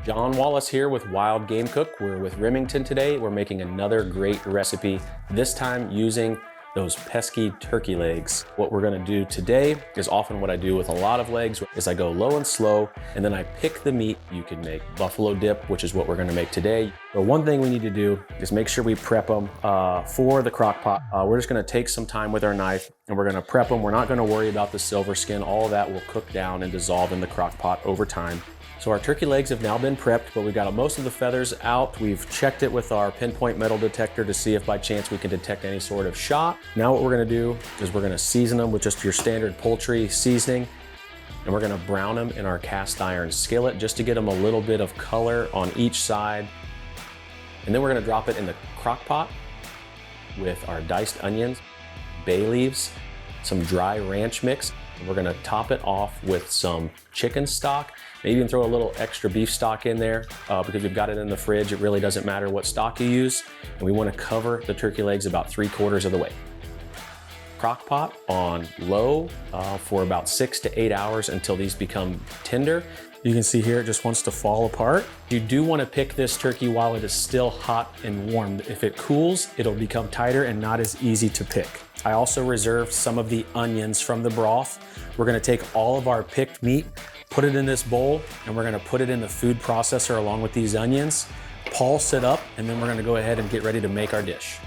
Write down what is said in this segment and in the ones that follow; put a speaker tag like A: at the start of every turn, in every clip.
A: John Wallace here with Wild Game Cook. We're with Remington today. We're making another great recipe, this time using those pesky turkey legs. What we're gonna do today is often what I do with a lot of legs is I go low and slow and then I pick the meat. You can make buffalo dip, which is what we're gonna make today. But one thing we need to do is make sure we prep them for the crock pot. We're just gonna take some time with our knife and we're gonna prep them. We're not gonna worry about the silver skin. All of that will cook down and dissolve in the crock pot over time. So our turkey legs have now been prepped, but we've got most of the feathers out. We've checked it with our pinpoint metal detector to see if by chance we can detect any sort of shot. Now what we're gonna do is we're gonna season them with just your standard poultry seasoning, and we're gonna brown them in our cast iron skillet just to get them a little bit of color on each side. And then we're gonna drop it in the crock pot with our diced onions, bay leaves, some dry ranch mix. We're gonna top it off with some chicken stock. Maybe even throw a little extra beef stock in there because we've got it in the fridge. It really doesn't matter what stock you use. And we wanna cover the turkey legs about 3/4 of the way. Crock pot on low for about 6 to 8 hours until these become tender. You can see here it just wants to fall apart. You do want to pick this turkey while it is still hot and warm. If it cools, it'll become tighter and not as easy to pick. I also reserved some of the onions from the broth. We're gonna take all of our picked meat, put it in this bowl, and we're gonna put it in the food processor along with these onions, pulse it up, and then we're gonna go ahead and get ready to make our dish.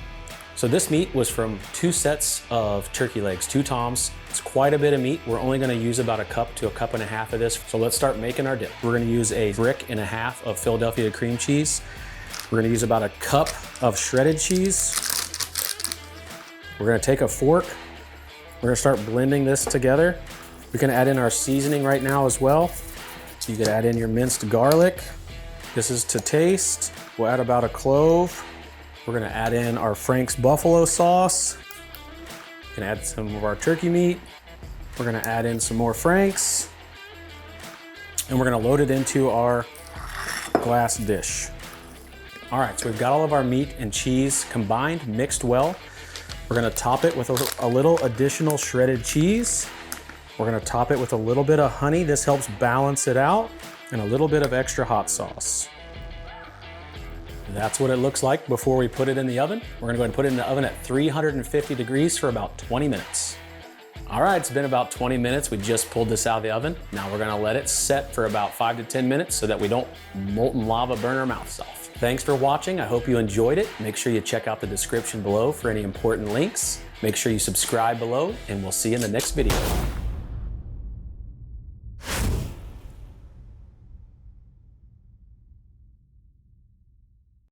A: So this meat was from 2 sets of turkey legs, 2 toms. It's quite a bit of meat. We're only gonna use about 1 cup to 1.5 cups of this. So let's start making our dip. We're gonna use 1.5 bricks of Philadelphia cream cheese. We're gonna use about 1 cup of shredded cheese. We're gonna take a fork. We're gonna start blending this together. We can add in our seasoning right now as well. So you could add in your minced garlic. This is to taste. We'll add about 1 clove. We're gonna add in our Frank's buffalo sauce. We can add some of our turkey meat. We're gonna add in some more Frank's. And we're gonna load it into our glass dish. All right, so we've got all of our meat and cheese combined, mixed well. We're gonna top it with a little additional shredded cheese. We're gonna top it with a little bit of honey. This helps balance it out, and a little bit of extra hot sauce. That's what it looks like before we put it in the oven. We're gonna go ahead and put it in the oven at 350 degrees for about 20 minutes. All right, it's been about 20 minutes. We just pulled this out of the oven. Now we're gonna let it set for about 5 to 10 minutes so that we don't molten lava burn our mouths off. Thanks for watching. I hope you enjoyed it. Make sure you check out the description below for any important links. Make sure you subscribe below, and we'll see you in the next video.